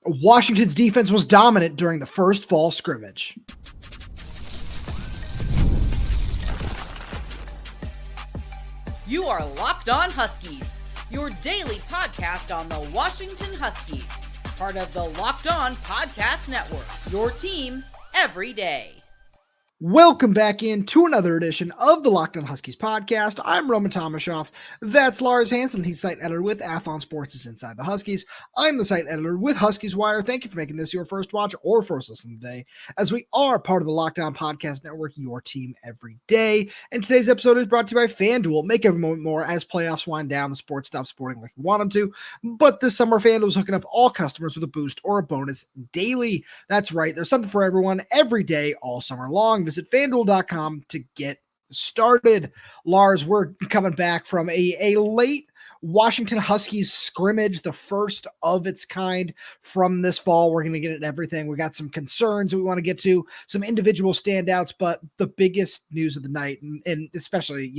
Washington's defense was dominant during the first fall scrimmage. You are Locked On Huskies, your daily podcast on the Washington Huskies, part of the Locked On Podcast Network, your team every day. Welcome back into another edition of the Locked On Huskies podcast. I'm Roman Tomashoff. That's Lars Hanson. He's site editor with Athlon Sports' Inside the Huskies. I'm the site editor with Huskies Wire. Thank you for making this your first watch or first listen today, as we are part of the Locked On Podcast Network, your team every day. And today's episode is brought to you by FanDuel. Make every moment more as playoffs wind down. The sport stops sporting like you want them to. But this summer, FanDuel is hooking up all customers with a boost or a bonus daily. That's right. There's something for everyone every day, all summer long. Visit FanDuel.com to get started. Lars, we're coming back from a late Washington Huskies scrimmage, the first of its kind from this fall. We're going to get at everything. We got some concerns we want to get to, some individual standouts, but the biggest news of the night, and especially,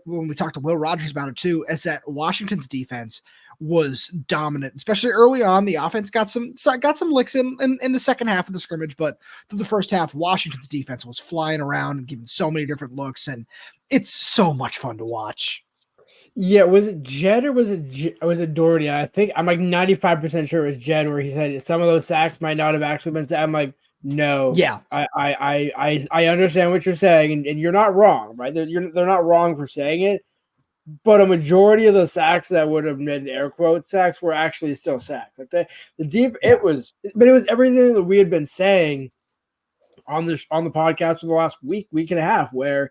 when we talked to Will Rogers about it too, is that Washington's defense was dominant, especially early on. The offense got some licks in the second half of the scrimmage, but through the first half, Washington's defense was flying around and giving so many different looks, and it's so much fun to watch. Yeah, was it Jedd or was it Doherty? I think I'm like 95% sure it was Jedd, where he said some of those sacks might not have actually been. I'm like, no, yeah, I understand what you're saying, and you're not wrong, right? They're not wrong for saying it. But a majority of the sacks that would have been air quote sacks were actually still sacks. Like the deep, it was everything that we had been saying on the podcast for the last week and a half, where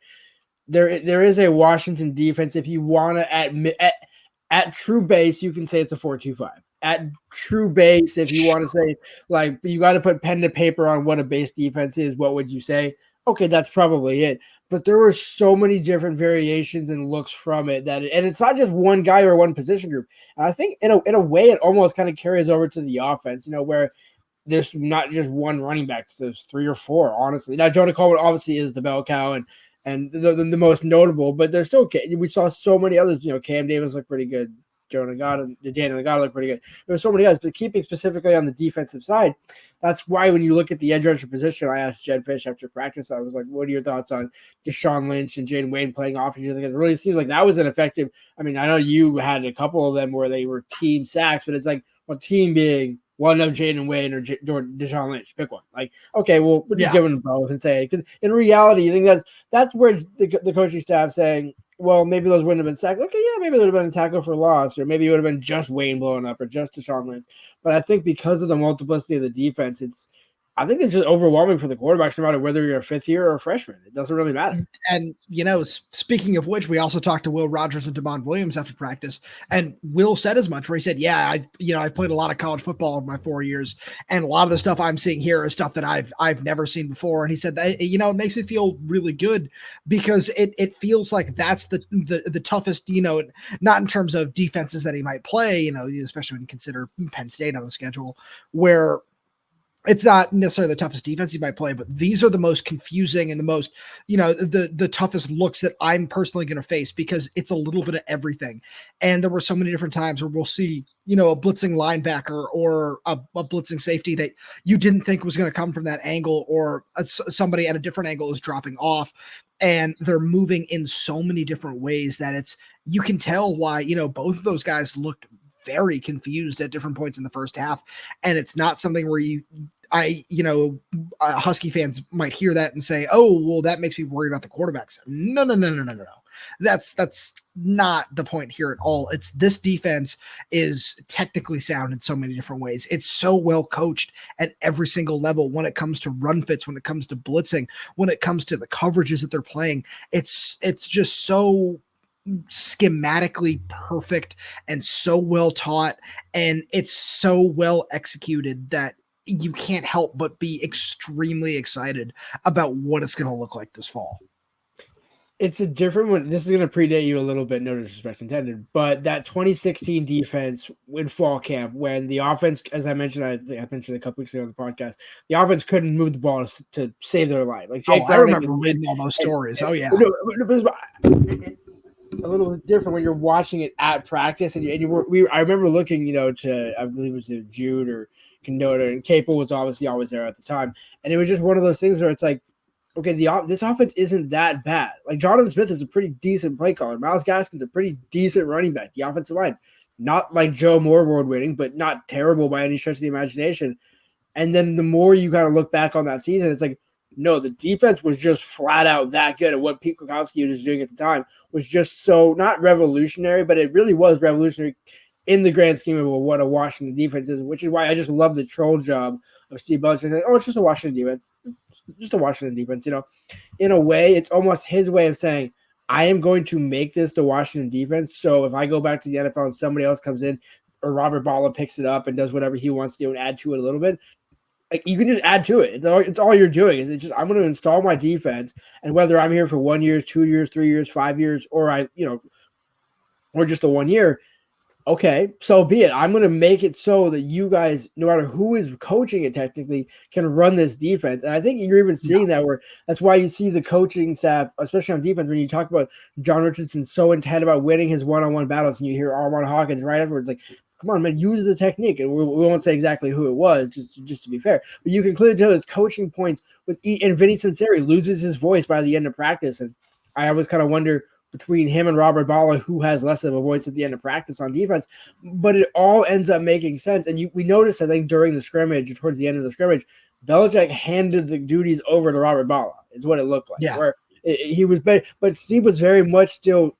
there is a Washington defense. If you want to at true base, you can say it's a 4-2-5. At true base, if you want to say, like, you got to put pen to paper on what a base defense is, what would you say? Okay, that's probably it. But there were so many different variations and looks from it and it's not just one guy or one position group. And I think in a way, it almost kind of carries over to the offense, where there's not just one running back, there's three or four, honestly. Now, Jonah Coleman obviously is the bell cow and the most notable, but there's still, we saw so many others. Cam Davis looked pretty good. Daniel Ngata looked pretty good. There were so many guys, but keeping specifically on the defensive side, that's why when you look at the edge rusher position, I asked Jedd Fisch after practice, I was like, what are your thoughts on DeShaun Lynch and Jayden Wayne playing off each other? It really seems like that was ineffective. I mean, I know you had a couple of them where they were team sacks, but it's like, well, team being one of Jayden Wayne or DeShaun Lynch, pick one. Like, okay, well, we'll just give them both and say, because in reality, you think that's where the coaching staff saying, well, maybe those wouldn't have been sacks. Okay, yeah, maybe there would have been a tackle for loss, or maybe it would have been just Wayne blowing up or just DeShaun Lynch. But I think because of the multiplicity of the defense, I think it's just overwhelming for the quarterbacks, no matter whether you're a fifth year or a freshman. It doesn't really matter. And, speaking of which, we also talked to Will Rogers and Demond Williams after practice, and Will said as much, where he said, yeah, I played a lot of college football over my 4 years, and a lot of the stuff I'm seeing here is stuff that I've never seen before. And he said, it makes me feel really good, because it feels like that's the toughest, not in terms of defenses that he might play, especially when you consider Penn State on the schedule, where it's not necessarily the toughest defense he might play, but these are the most confusing and the most, the toughest looks that I'm personally going to face, because it's a little bit of everything. And there were so many different times where we'll see, a blitzing linebacker or a blitzing safety that you didn't think was going to come from that angle, or somebody at a different angle is dropping off, and they're moving in so many different ways that you can tell why, both of those guys looked very confused at different points in the first half. And it's not something where Husky fans might hear that and say, oh, well, that makes me worry about the quarterbacks. No. That's not the point here at all. It's this defense is technically sound in so many different ways. It's so well coached at every single level when it comes to run fits, when it comes to blitzing, when it comes to the coverages that they're playing. It's just so schematically perfect and so well taught, and it's so well executed that you can't help but be extremely excited about what it's going to look like this fall. It's a different one. This is going to predate you a little bit, no disrespect intended, but that 2016 defense in fall camp, when the offense, as I mentioned, I mentioned a couple weeks ago on the podcast, the offense couldn't move the ball to save their life. Like I remember reading all those stories. Oh yeah. a little bit different when you're watching it at practice. And I remember looking, to, I believe it was Jude or Condota, and Capel was obviously always there at the time. And it was just one of those things where it's like, okay, this offense isn't that bad. Like, Jonathan Smith is a pretty decent play caller. Myles Gaskin's a pretty decent running back. The offensive line, not like Joe Moore award winning, but not terrible by any stretch of the imagination. And then the more you kind of look back on that season, it's like, no, the defense was just flat out that good. And what Pete Kwiatkowski was doing at the time was just so not revolutionary, but it really was revolutionary in the grand scheme of what a Washington defense is, which is why I just love the troll job of Steve Belichick. Like, oh, it's just a Washington defense. Just a Washington defense, In a way, it's almost his way of saying, I am going to make this the Washington defense. So if I go back to the NFL and somebody else comes in, or Robert Balla picks it up and does whatever he wants to do and add to it a little bit, like, you can just add to it. It's all you're doing. It's just, I'm going to install my defense, and whether I'm here for 1 year, 2 years, 3 years, 5 years, or or just the 1 year, okay, so be it. I'm going to make it so that you guys, no matter who is coaching it technically, can run this defense. And I think you're even seeing that where that's why you see the coaching staff, especially on defense, when you talk about John Richardson so intent about winning his one-on-one battles, and you hear Armand Hawkins right afterwards, like, come on, man, use the technique. And we won't say exactly who it was, just to be fair. But you can clearly tell his coaching points and Vinny Cincinnati loses his voice by the end of practice. And I always kind of wonder between him and Robert Balla who has less of a voice at the end of practice on defense. But it all ends up making sense. And we noticed, I think, during the scrimmage, towards the end of the scrimmage, Belichick handed the duties over to Robert Balla, is what it looked like. Yeah. Where he was better, but Steve was very much still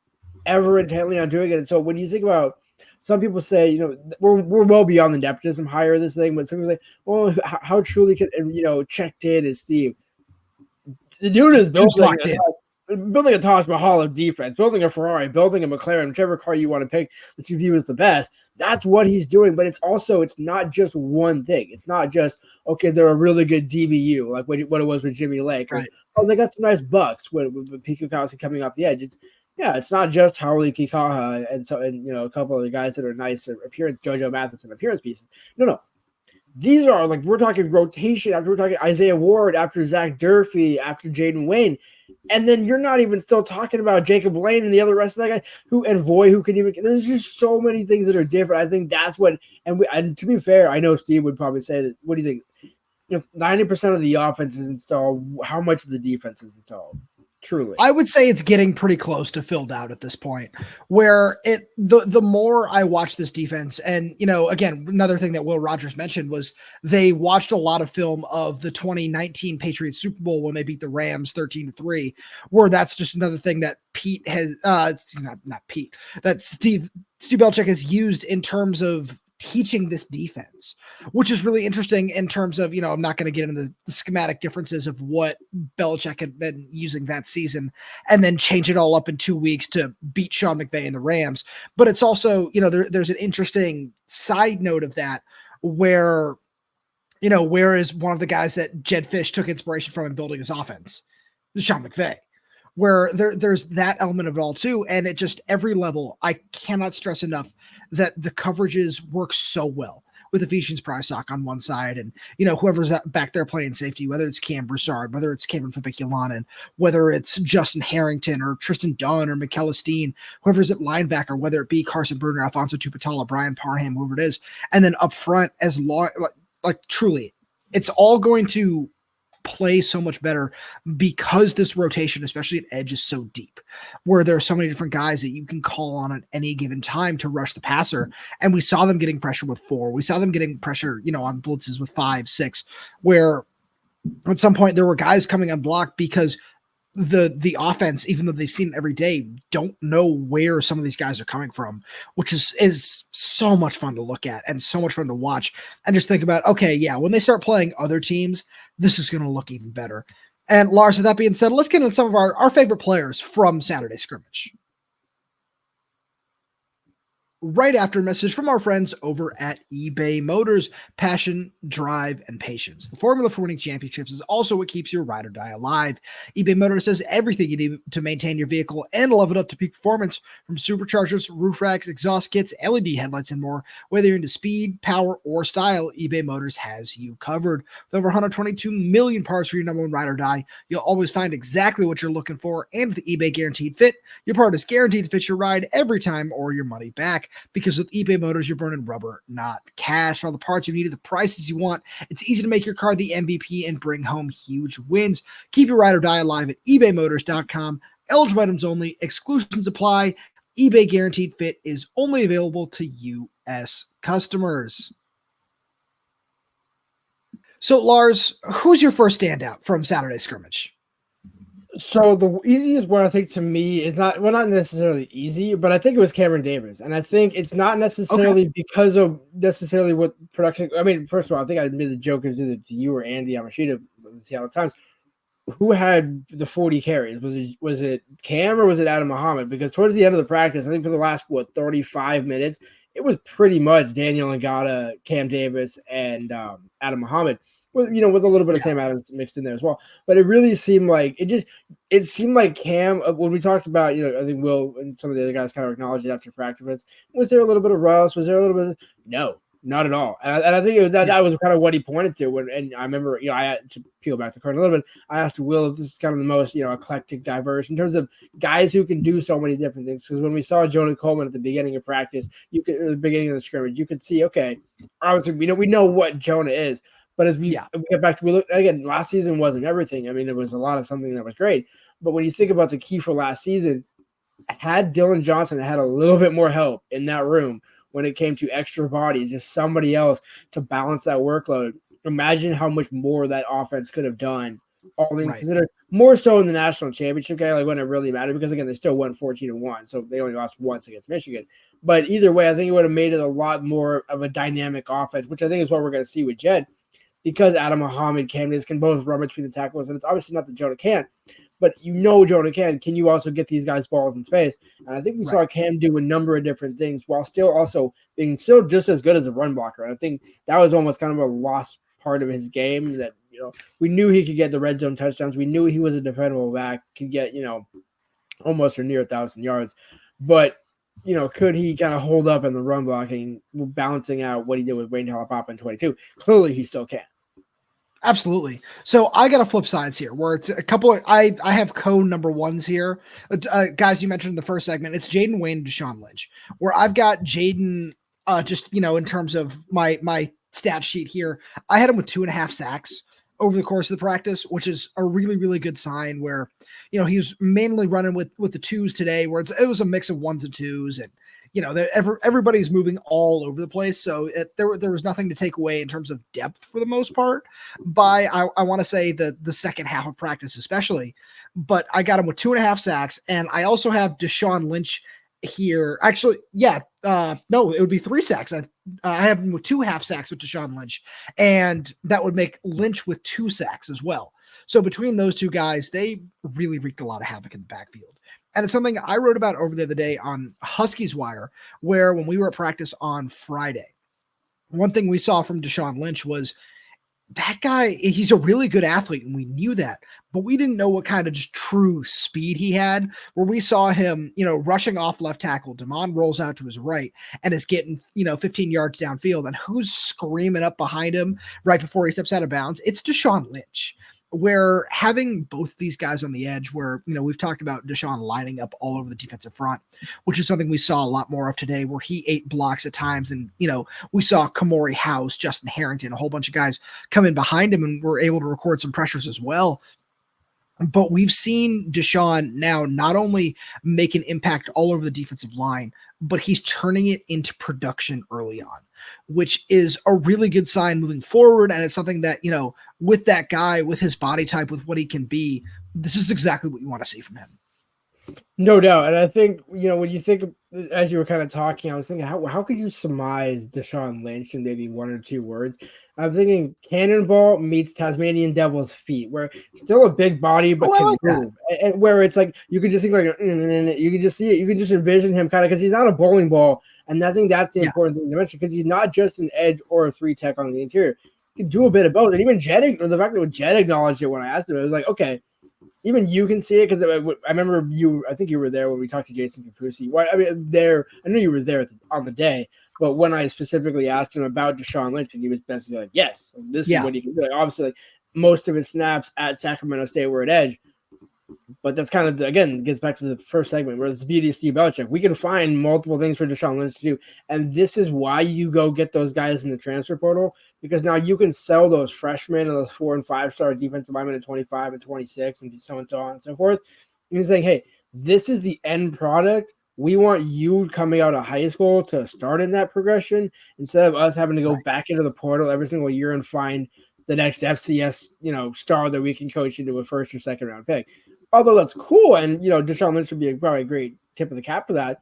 ever intently on doing it. And so when you think about, some people say, we're well beyond the nepotism hire this thing, but some people say, well, how truly checked in is Steve? The dude is building a Taj Mahal of defense, building a Ferrari, building a McLaren, whichever car you want to pick that you view as the best. That's what he's doing. But it's not just one thing. It's not just, okay, they're a really good DBU, like what it was with Jimmy Lake. Or, right. Oh, they got some nice bucks with Pete Kwiatkowski coming off the edge. It's not just Howley Kikaha and a couple of the guys that are nice appearance, JoJo Mathis and appearance pieces. No. These are, like, we're talking rotation after we're talking Isaiah Ward, after Zach Durfee, after Jayden Wayne. And then you're not even still talking about Jacob Lane and the other rest of that guy and Voy, who can even, there's just so many things that are different. I think that's what, and to be fair, I know Steve would probably say that, what do you think? 90% of the offense is installed. How much of the defense is installed? Truly, I would say it's getting pretty close to filled out at this point, where the more I watch this defense, and again, another thing that Will Rogers mentioned was they watched a lot of film of the 2019 Patriots Super Bowl when they beat the Rams 13-3, where that's just another thing that Pete has not Pete, that Steve Belichick has used in terms of teaching this defense, which is really interesting in terms of, I'm not going to get into the schematic differences of what Belichick had been using that season and then change it all up in 2 weeks to beat Sean McVay and the Rams. But it's also, there's an interesting side note of that where, where is one of the guys that Jedd Fisch took inspiration from in building his offense? Sean McVay. Where there's that element of it all too. And it just, every level, I cannot stress enough that the coverages work so well with Ephesians Prysock on one side and, whoever's back there playing safety, whether it's Cam Broussard, whether it's Cameron Fabiculanen, whether it's Justin Harrington or Tristan Dunn or Mikel Esteen, whoever's at linebacker, whether it be Carson Bruner, Alfonso Tupatala, Brian Parham, whoever it is. And then up front, as long, like truly, it's all going to play so much better because this rotation, especially at edge, is so deep, where there are so many different guys that you can call on at any given time to rush the passer. And we saw them getting pressure with 4. We saw them getting pressure, on blitzes with 5, 6, where at some point there were guys coming unblocked because the offense, even though they've seen it every day, don't know where some of these guys are coming from, which is so much fun to look at and so much fun to watch and just think about, okay, yeah, when they start playing other teams, this is going to look even better. And Lars, with that being said, let's get into some of our favorite players from Saturday scrimmage. right after a message from our friends over at eBay Motors. Passion, drive, and patience. The formula for winning championships is also what keeps your ride or die alive. eBay Motors says everything you need to maintain your vehicle and level it up to peak performance, from superchargers, roof racks, exhaust kits, LED headlights, and more. Whether you're into speed, power, or style, eBay Motors has you covered. With over 122 million parts for your number one ride or die, you'll always find exactly what you're looking for. And with the eBay Guaranteed Fit, your part is guaranteed to fit your ride every time or your money back. Because with eBay Motors, you're burning rubber, not cash. For all the parts you need at the prices you want, it's easy to make your car the MVP and bring home huge wins. Keep your ride or die alive at ebaymotors.com. Eligible items only. Exclusions apply. eBay Guaranteed Fit is only available to U.S. customers. So, Lars, who's your first standout from Saturday scrimmage? So the easiest one, I think, to me is not necessarily easy, but I think it was Cameron Davis. And I think it's not necessarily because of necessarily what production. I mean, first of all, I think I made the joke either to you or Andy Yamashita of the Seattle Times. Who had the 40 carries? Was it Cam or was it Adam Muhammad? Because towards the end of the practice, I think for the last 35 minutes, it was pretty much Daniel Ngata, Cam Davis, and Adam Muhammad. With a little bit of Sam Adams mixed in there as well. But it really seemed like it seemed like Cam, when we talked about, I think Will and some of the other guys kind of acknowledged it after practice. Was there a little bit of rust? Was there a little bit of, no, not at all. And I think that was kind of what he pointed to. And I remember, I had to peel back the curtain a little bit. I asked Will if this is kind of the most, eclectic, diverse in terms of guys who can do so many different things. Because when we saw Jonah Coleman at the beginning of practice, at the beginning of the scrimmage, you could see, okay, obviously we know what Jonah is. But as we get back to, we look again, last season wasn't everything. I mean, there was a lot of something that was great. But when you think about the key for last season, had Dylan Johnson had a little bit more help in that room when it came to extra bodies, just somebody else to balance that workload, imagine how much more that offense could have done, all things considered, more so in the national championship game, like when it really mattered, because again, they still won 14-1, so they only lost once against Michigan. But either way, I think it would have made it a lot more of a dynamic offense, which I think is what we're going to see with Jedd. Because Adam Muhammad, Cam Davis can both run between the tackles, and it's obviously not that Jonah can't, but Jonah can you also get these guys balls in space? And I think we saw Cam do a number of different things while still also being just as good as a run blocker. And I think that was almost kind of a lost part of his game that, we knew he could get the red zone touchdowns. We knew he was a dependable back, could get, almost or near 1,000 yards. But, could he kind of hold up in the run blocking, balancing out what he did with Wayne Talapapa in 22? Clearly he still can. Absolutely. So I got a flip sides here where it's a couple of, I have number ones here. Guys, you mentioned in the first segment, it's Jayden Wayne and DeShaun Lynch, where I've got Jayden, in terms of my stat sheet here, I had him with 2.5 sacks over the course of the practice, which is a really, really good sign where, he was mainly running with the twos today, where it was a mix of ones and twos, and everybody's moving all over the place. So there was nothing to take away in terms of depth for the most part by, I want to say the second half of practice, especially, but I got him with 2.5 sacks. And I also have DeShaun Lynch here. Actually, no, it would be 3 sacks. I have him with 2.5 sacks with DeShaun Lynch, and that would make Lynch with 2 sacks as well. So between those two guys, they really wreaked a lot of havoc in the backfield. And it's something I wrote about over the other day on Huskies Wire, where when we were at practice on Friday, one thing we saw from DeShaun Lynch was that guy, he's a really good athlete, and we knew that, but we didn't know what kind of just true speed he had, where we saw him, rushing off left tackle. Damon rolls out to his right and is getting, 15 yards downfield. And who's screaming up behind him right before he steps out of bounds? It's DeShaun Lynch. Where having both these guys on the edge, where, we've talked about DeShaun lining up all over the defensive front, which is something we saw a lot more of today, where he ate blocks at times. And, we saw Kamori House, Justin Harrington, a whole bunch of guys come in behind him and were able to record some pressures as well. But we've seen DeShaun now not only make an impact all over the defensive line, but he's turning it into production early on, which is a really good sign moving forward. And it's something that, with that guy, with his body type, with what he can be, this is exactly what you want to see from him. No doubt. And I think, when you think, as you were kind of talking, I was thinking, how could you surmise DeShaun Lynch in maybe one or two words? I'm thinking cannonball meets Tasmanian devil's feet, where still a big body, but can move. And where it's like, you could just think like, you can just see it. You can just envision him kind of, because he's not a bowling ball. And I think that's the important thing to mention, because he's not just an edge or a 3-tech on the interior. He can do a bit of both. And even Jedd, the fact that Jedd acknowledged it when I asked him, it was like, okay, even you can see it, because I remember I think you were there when we talked to Jason Capusi. I know you were there on the day, but when I specifically asked him about DeShaun Lynch, and he was basically like, yes, this is what he can do. Like, obviously, like, most of his snaps at Sacramento State were at edge, but that's kind of, again, gets back to the first segment, where it's the beauty of Steve Belichick. We can find multiple things for DeShaun Lynch to do, and this is why you go get those guys in the transfer portal, because now you can sell those freshmen and those 4- and 5-star defensive linemen at 25 and 26 and so on and so forth. And he's saying, hey, this is the end product. We want you coming out of high school to start in that progression, instead of us having to go back into the portal every single year and find the next FCS, star that we can coach into a 1st or 2nd round pick. Although that's cool, and DeShaun Lynch would be probably a great tip of the cap for that.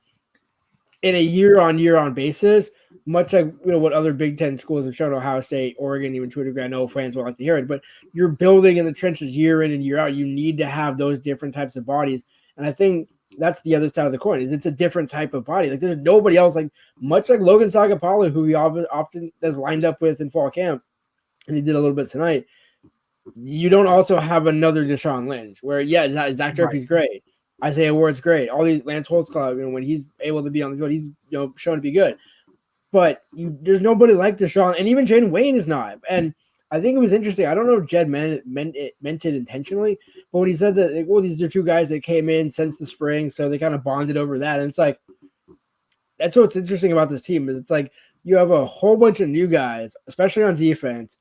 In a year-on basis, much like what other Big Ten schools have shown, Ohio State, Oregon, even to a degree, I know fans won't like to hear it, but you're building in the trenches year in and year out. You need to have those different types of bodies, and I think that's the other side of the coin. Is it's a different type of body. Like, there's nobody else, like much like Logan Sagapalo, who he often has lined up with in fall camp, and he did a little bit tonight. You don't also have another DeShaun Lynch, where Zach Durfee's great, Isaiah Ward's great, all these Lance Holtzclaw, when he's able to be on the field, he's shown to be good. But there's nobody like DeShaun, and even Jayden Wayne is not. And I think it was interesting. I don't know if Jedd meant it intentionally, but when he said that, these are two guys that came in since the spring, so they kind of bonded over that. And it's like, that's what's interesting about this team, is it's like you have a whole bunch of new guys, especially on defense.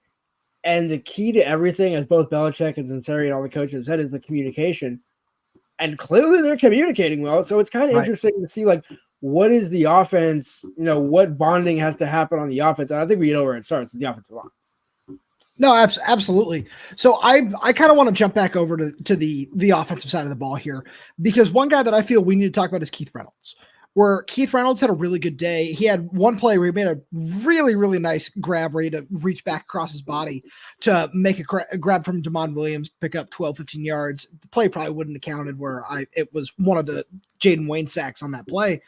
And the key to everything, as both Belichick and Zinseri and all the coaches have said, is the communication. And clearly they're communicating well. So it's kind of interesting to see, like, what is the offense, what bonding has to happen on the offense. And I think we know where it starts, is the offensive line. No, absolutely. So I kind of want to jump back over to the offensive side of the ball here, because one guy that I feel we need to talk about is Keith Reynolds. Where Keith Reynolds had a really good day. He had one play where he made a really, really nice grab where he had to reach back across his body to make a grab from Demond Williams, pick up 12, 15 yards. The play probably wouldn't have counted, where it was one of the Jayden Wayne sacks on that play.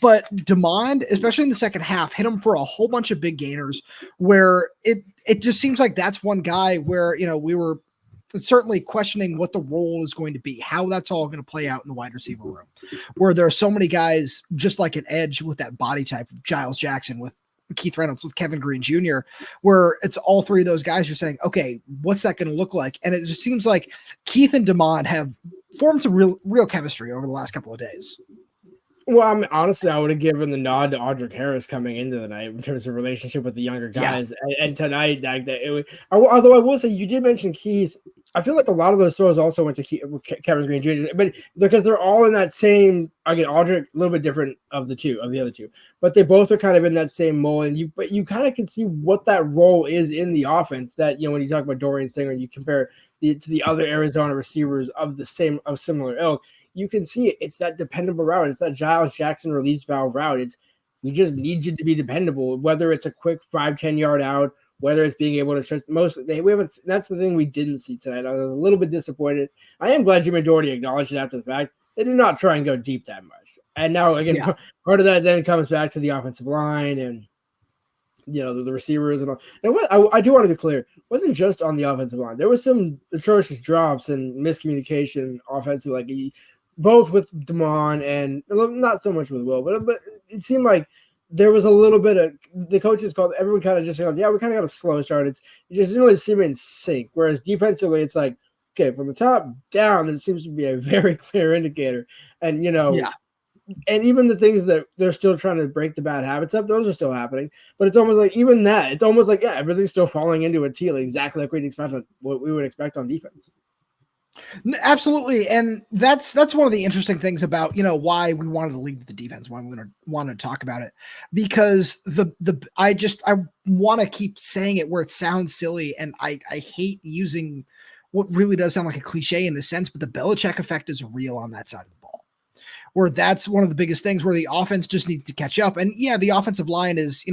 But Demond, especially in the second half, hit him for a whole bunch of big gainers, where it just seems like that's one guy where, we were certainly questioning what the role is going to be, how that's all going to play out in the wide receiver room, where there are so many guys just like an edge with that body type of Giles Jackson, with Keith Reynolds, with Kevin Green Jr., where it's all three of those guys you're saying, okay, what's that going to look like? And it just seems like Keith and Demond have formed some real chemistry over the last couple of days. Well, I mean, honestly, I would have given the nod to Audric Harris coming into the night in terms of relationship with the younger guys. Yeah. And tonight, although I will say, you did mention Keith, I feel like a lot of those throws also went to Kevin Green Jr., but because they're all in that same, again, Audric a little bit different of the other two, but they both are kind of in that same mold. And but you kind of can see what that role is in the offense. That when you talk about Dorian Singer, and you compare to the other Arizona receivers of similar ilk, you can see it. It's that dependable route. It's that Giles Jackson release valve route. We just need you to be dependable, whether it's a quick 5-10 yard out, whether it's being able to stretch that's the thing we didn't see tonight. I was a little bit disappointed. I am glad Jimmy Doherty acknowledged it after the fact. They did not try and go deep that much. And now, again, part of that then comes back to the offensive line and, the receivers and all. And I do want to be clear, it wasn't just on the offensive line. There was some atrocious drops and miscommunication offensively, both with Demond and not so much with Will, but it seemed like there was a little bit of the coaches called everyone kind of just we kind of got a slow start. It just didn't really seem in sync. Whereas defensively, it's like, okay, from the top down, it seems to be a very clear indicator. And and even the things that they're still trying to break the bad habits up, those are still happening. But it's almost like even that, it's almost like everything's still falling into a teal, exactly like what we would expect on defense. Absolutely. And that's one of the interesting things about, why we wanted to lead with the defense, why we wanted to talk about it, because I want to keep saying it where it sounds silly. And I hate using what really does sound like a cliche in this sense, but the Belichick effect is real on that side of the ball. where that's one of the biggest things where the offense just needs to catch up. And yeah, the offensive line is,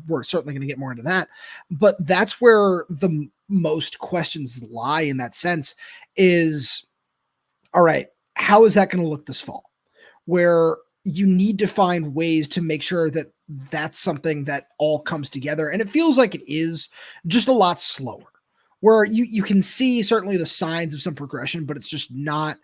we're certainly going to get more into that, but that's where the most questions lie in that sense is, all right, how is that going to look this fall? Where you need to find ways to make sure that that's something that all comes together. And it feels like it is just a lot slower, where you can see certainly the signs of some progression, but it's just not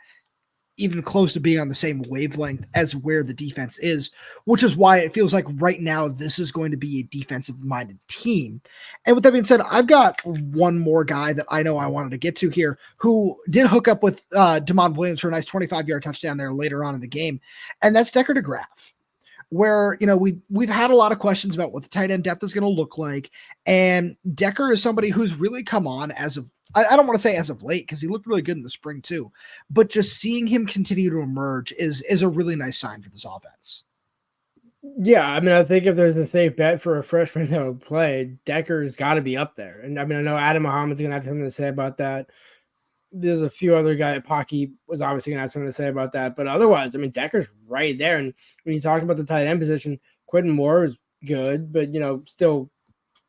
even close to being on the same wavelength as where the defense is, which is why it feels like right now this is going to be a defensive-minded team. And with that being said, I've got one more guy that I know I wanted to get to here who did hook up with Damon Williams for a nice 25-yard touchdown there later on in the game, and that's Decker DeGraaf, where, we've had a lot of questions about what the tight end depth is going to look like, and Decker is somebody who's really come on as of, I don't want to say as of late, because he looked really good in the spring too, but just seeing him continue to emerge is a really nice sign for this offense. Yeah, I mean, I think if there's a safe bet for a freshman that would play, Decker's got to be up there. And I mean, I know Adam Muhammad's going to have something to say about that. There's a few other guys. Pocky was obviously going to have something to say about that. But otherwise, I mean, Decker's right there. And when you talk about the tight end position, Quentin Moore is good, but, still,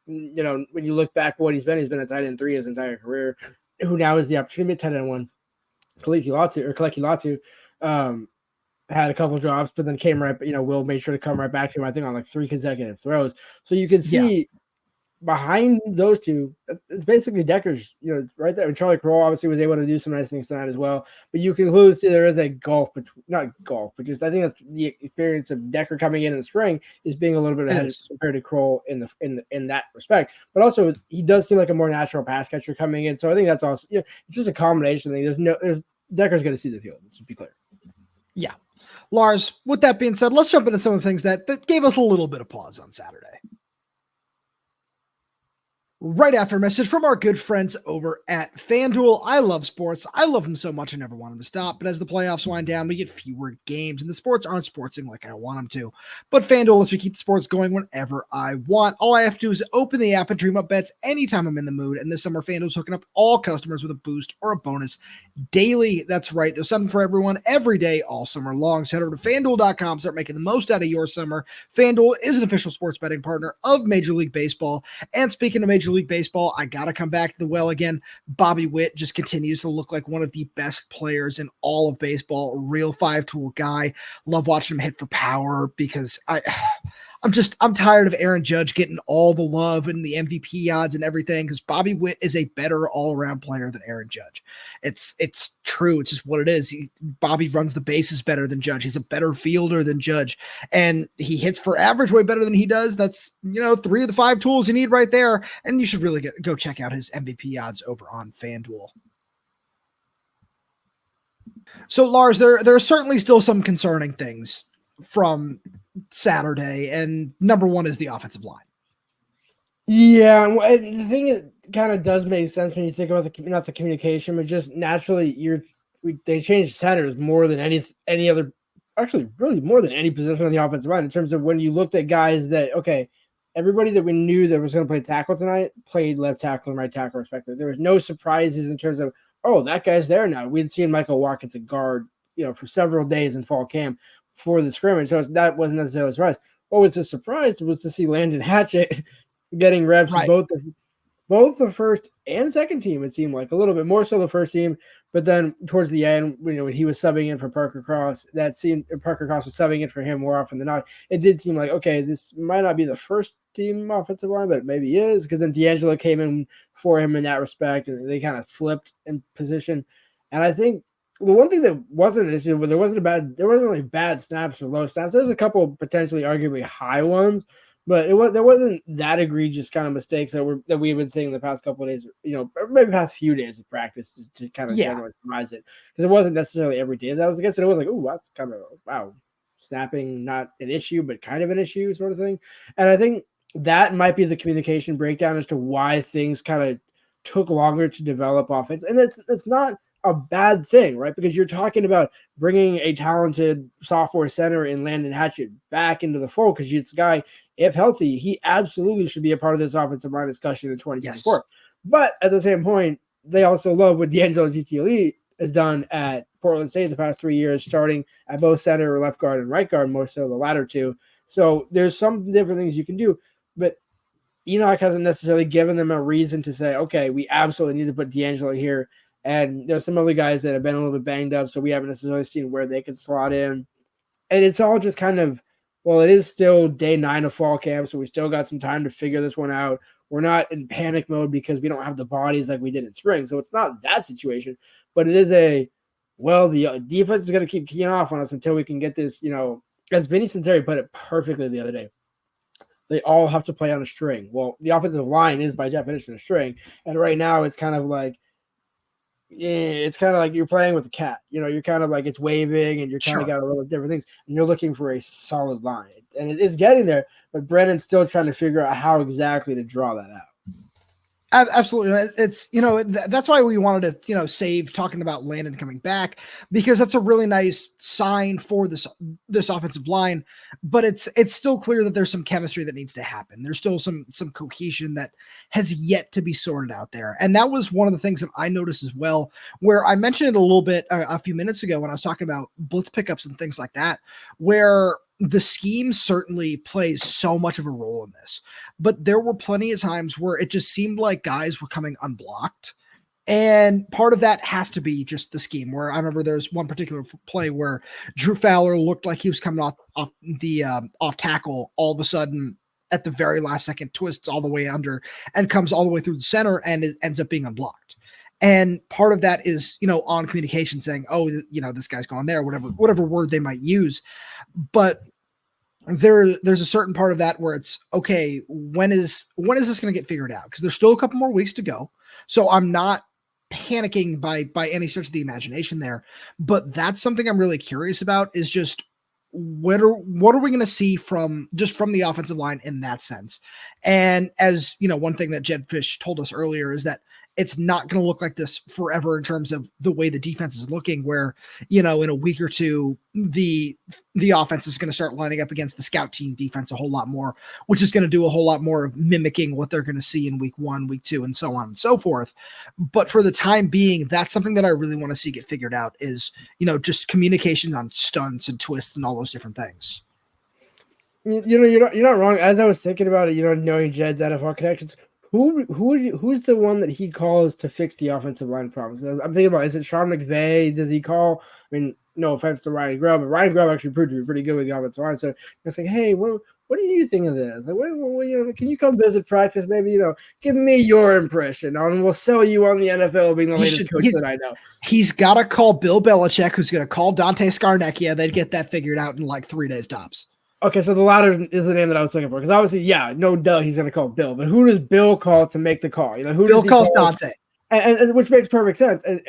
when you look back what he's been a tight end 3 his entire career, who now is the opportunity to tight end 1. Kaleki Latu had a couple drops, but then came right, Will made sure to come right back to him, I think, on like 3 consecutive throws. So you can see behind those two, it's basically Decker's, right there. And Charlie Kroll obviously was able to do some nice things tonight as well. But you conclude there is a gulf, not golf, but just I think that's the experience of Decker coming in the spring is being a little bit ahead compared to Kroll in that respect. But also he does seem like a more natural pass catcher coming in. So I think that's also it's just a combination thing. There's Decker's going to see the field. Let's be clear. Yeah. Lars, with that being said, let's jump into some of the things that gave us a little bit of pause on Saturday. Right after a message from our good friends over at FanDuel. I love sports. I love them so much I never want them to stop. But as the playoffs wind down, we get fewer games, and the sports aren't sportsing like I want them to. But FanDuel lets me keep the sports going whenever I want. All I have to do is open the app and dream up bets anytime I'm in the mood. And this summer, FanDuel's hooking up all customers with a boost or a bonus daily. That's right. There's something for everyone every day all summer long. So head over to FanDuel.com. Start making the most out of your summer. FanDuel is an official sports betting partner of Major League Baseball. And speaking of Major League Baseball, I got to come back to the well again. Bobby Witt just continues to look like one of the best players in all of baseball. A real 5-tool guy. Love watching him hit for power because I'm tired of Aaron Judge getting all the love and the MVP odds and everything, because Bobby Witt is a better all-around player than Aaron Judge. It's true. It's just what it is. Bobby runs the bases better than Judge. He's a better fielder than Judge, and he hits for average way better than he does. That's 3 of the 5 tools you need right there, and you should really go check out his MVP odds over on FanDuel. So Lars, there are certainly still some concerning things from Saturday, and number one is the offensive line. Yeah, the thing that kind of does make sense when you think about not the communication, but just naturally they changed centers more than any other, actually really more than any position on the offensive line, in terms of when you looked at guys that, okay, everybody that we knew that was going to play tackle tonight played left tackle and right tackle respectively. There was no surprises in terms of, oh, that guy's there now. We'd seen Michael Watkins at guard, for several days in fall camp for the scrimmage, so that wasn't necessarily a surprise. What was a surprise was to see Landen Hatchett getting reps with both the first and second team. It seemed like a little bit more so the first team, but then towards the end, when he was subbing in for Parker Cross, Parker Cross was subbing in for him more often than not. It did seem like, okay, this might not be the first team offensive line, but maybe is, because then D'Angelo came in for him in that respect, and they kind of flipped in position. And I think the one thing that wasn't an issue, but there wasn't really bad snaps or low snaps. There's a couple potentially arguably high ones, but there wasn't that egregious kind of mistakes that we've been seeing the past couple of days, maybe past few days of practice to kind of generally surmise it, because it wasn't necessarily every day that was the case, but it was like, oh, that's kind of, wow, snapping not an issue, but kind of an issue sort of thing. And I think that might be the communication breakdown as to why things kind of took longer to develop offense, and it's not a bad thing, right? Because you're talking about bringing a talented sophomore center in Landen Hatchett back into the fold, because it's a guy, if healthy, he absolutely should be a part of this offensive line discussion in 2024. Yes. But at the same point, they also love with D'Angelo GTLE has done at Portland State the past 3 years, starting at both center, left guard, and right guard, more so the latter two. So there's some different things you can do, but Enoch hasn't necessarily given them a reason to say, okay, we absolutely need to put D'Angelo here. And there's some other guys that have been a little bit banged up, so we haven't necessarily seen where they can slot in. And it's all just kind of, well, it is still day 9 of fall camp, so we still got some time to figure this one out. We're not in panic mode because we don't have the bodies like we did in spring. So it's not that situation, but it is the defense is going to keep keying off on us until we can get this, as Vinny Sinceri put it perfectly the other day. They all have to play on a string. Well, the offensive line is by definition a string. And right now it's kind of like, you're playing with a cat. You're kind of like it's waving and you're kind of got a little different things. And you're looking for a solid line. And it is getting there, but Brennan's still trying to figure out how exactly to draw that out. Absolutely. It's, that's why we wanted to, save talking about Landen coming back, because that's a really nice sign for this offensive line, but it's still clear that there's some chemistry that needs to happen. There's still some cohesion that has yet to be sorted out there. And that was one of the things that I noticed as well, where I mentioned it a little bit a few minutes ago when I was talking about blitz pickups and things like that, where the scheme certainly plays so much of a role in this, but there were plenty of times where it just seemed like guys were coming unblocked. And part of that has to be just the scheme, where I remember there's one particular play where Drew Fowler looked like he was coming off tackle all of a sudden at the very last second, twists all the way under and comes all the way through the center and it ends up being unblocked. And part of that is, on communication saying, oh, this guy's going there, whatever word they might use. But there's a certain part of that where it's, okay, when is this going to get figured out? Because there's still a couple more weeks to go. So I'm not panicking by any stretch of the imagination there. But that's something I'm really curious about, is just what are we going to see from the offensive line in that sense? And as one thing that Jedd Fisch told us earlier is that it's not going to look like this forever in terms of the way the defense is looking, where, in a week or two, the offense is going to start lining up against the scout team defense a whole lot more, which is going to do a whole lot more of mimicking what they're going to see in week 1, week 2, and so on and so forth. But for the time being, that's something that I really want to see get figured out, is, just communication on stunts and twists and all those different things. You're not wrong. As I was thinking about it, knowing Jedd's NFL connections, who's the one that he calls to fix the offensive line problems? I'm thinking about, is it Sean McVay? Does he call? I mean, no offense to Ryan Grubb, but Ryan Grubb actually proved to be pretty good with the offensive line. So it's like, hey, what do you think of this? Like, can you come visit practice? Maybe, give me your impression, and we'll sell you on the NFL being the latest coach that I know. He's got to call Bill Belichick, who's going to call Dante Scarnecchia. They'd get that figured out in like 3 days tops. Okay, so the latter is the name that I was looking for, because obviously, no doubt he's going to call Bill. But who does Bill call to make the call? Who Bill calls Dante, and which makes perfect sense. And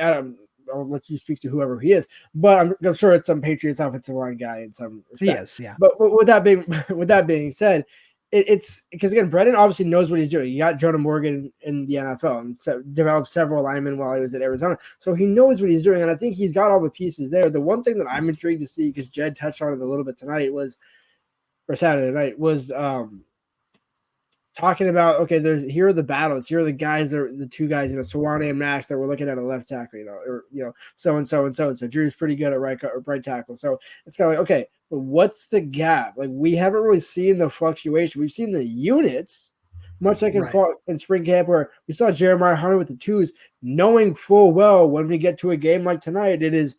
I'll let you speak to whoever he is, but I'm sure it's some Patriots offensive line guy in some respect. He is, yeah. But with that being said, it's because, again, Brennan obviously knows what he's doing. He got Jonah Morgan in the NFL and developed several linemen while he was at Arizona, so he knows what he's doing, and I think he's got all the pieces there. The one thing that I'm intrigued to see, because Jedd touched on it a little bit tonight, or Saturday night, was talking about, okay, here are the battles. Here are the guys, the 2 guys, Sewane and Max, that we're looking at a left tackle, so and so and so. So Drew's pretty good at right tackle. So it's kind of like, okay, but what's the gap? Like, we haven't really seen the fluctuation. We've seen the units, much like in spring camp, where we saw Jeremiah Hunter with the 2s, knowing full well when we get to a game like tonight, it is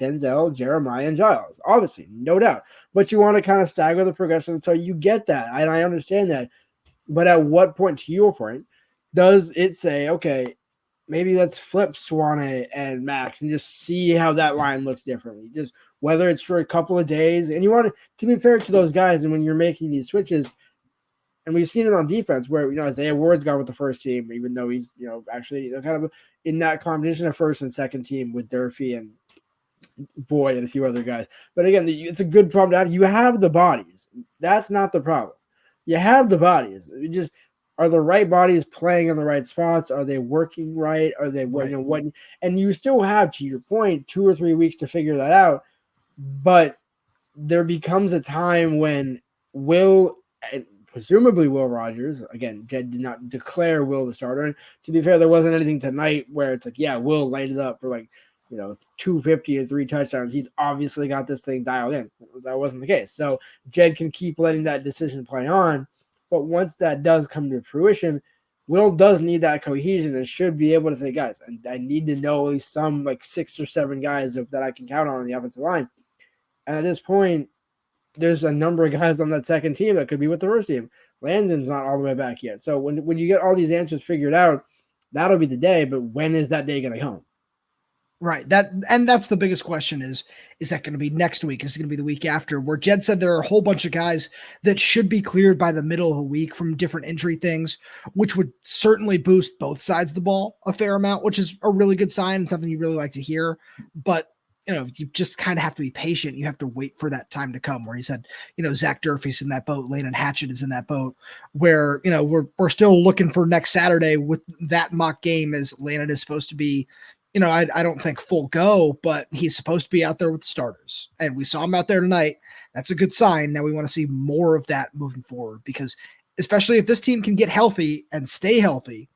Denzel, Jeremiah, and Giles, obviously, no doubt. But you want to kind of stagger the progression so you get that, and I understand that. But at what point, to your point, does it say, okay, maybe let's flip Sewane and Max and just see how that line looks differently? Just whether it's for a couple of days, and you want to be fair to those guys, and when you're making these switches, and we've seen it on defense where, Isaiah Ward's gone with the first team, even though he's, actually kind of in that competition of first and second team with Durfee and Boyd and a few other guys. But again, it's a good problem to have. You have the bodies. That's not the problem. You have the bodies. You just, are the right bodies playing in the right spots? Are they working right? Are they what? And you still have, to your point, 2 or 3 weeks to figure that out. But there becomes a time when presumably Will Rogers, again, Jedd did not declare Will the starter. And to be fair, there wasn't anything tonight where it's like, Will light it up for 250 and 3 touchdowns. He's obviously got this thing dialed in. That wasn't the case. So Jedd can keep letting that decision play on. But once that does come to fruition, Will does need that cohesion and should be able to say, guys, I need to know at least some 6 or 7 guys that I can count on the offensive line. And at this point, there's a number of guys on that second team that could be with the first team. Landen's not all the way back yet. So when you get all these answers figured out, that'll be the day. But when is that day going to come? Right. That's the biggest question is that going to be next week? Is it going to be the week after? Where Jedd said there are a whole bunch of guys that should be cleared by the middle of the week from different injury things, which would certainly boost both sides of the ball a fair amount, which is a really good sign and something you really like to hear. But you just kind of have to be patient. You have to wait for that time to come where he said, Zach Durfee's in that boat. Landen Hatchett is in that boat where, we're still looking for next Saturday with that mock game as Landen is supposed to be, I don't think full go, but he's supposed to be out there with the starters. And we saw him out there tonight. That's a good sign. Now we want to see more of that moving forward because especially if this team can get healthy and stay healthy,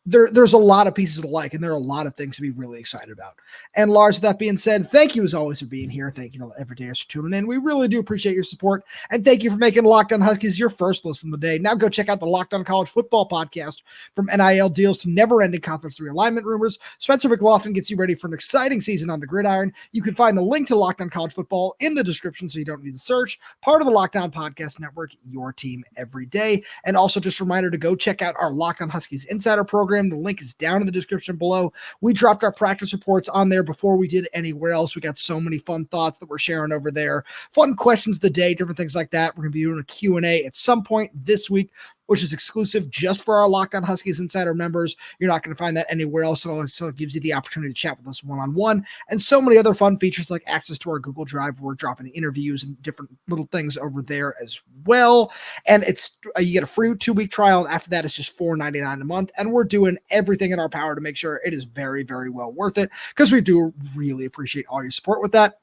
there's a lot of pieces to like, and there are a lot of things to be really excited about. And Lars, with that being said, thank you as always for being here. Thank you to every day for tuning in. We really do appreciate your support, and thank you for making Locked On Huskies your first listen of the day. Now go check out the Locked On College Football podcast. From NIL deals to never-ending conference realignment rumors, Spencer McLaughlin gets you ready for an exciting season on the gridiron. You can find the link to Locked On College Football in the description, so you don't need to search. Part of the Locked On Podcast Network, your team every day. And also just a reminder to go check out our Locked On Huskies Insider program. The link is down in the description below. We dropped our practice reports on there before we did anywhere else. We got so many fun thoughts that we're sharing over there. Fun questions of the day, different things like that. We're going to be doing a Q&A at some point this week, which is exclusive just for our Locked On Huskies Insider members. You're not going to find that anywhere else. It also gives you the opportunity to chat with us one-on-one and so many other fun features like access to our Google Drive where we're dropping interviews and different little things over there as well. And it's you get a free 2-week trial, and after that, it's just $4.99 a month. And we're doing everything in our power to make sure it is very, very well worth it because we do really appreciate all your support with that.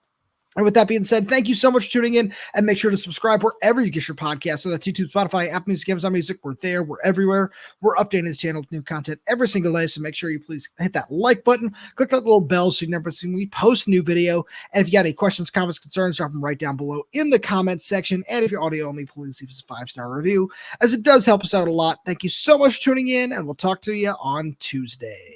And with that being said, thank you so much for tuning in, and make sure to subscribe wherever you get your podcast. So that's YouTube, Spotify, Apple Music, Amazon Music. We're there. We're everywhere. We're updating this channel with new content every single day. So make sure you please hit that like button, click that little bell so you never see when we post a new video. And if you got any questions, comments, concerns, drop them right down below in the comments section. And if you're audio only, please leave us a 5-star review as it does help us out a lot. Thank you so much for tuning in, and we'll talk to you on Tuesday.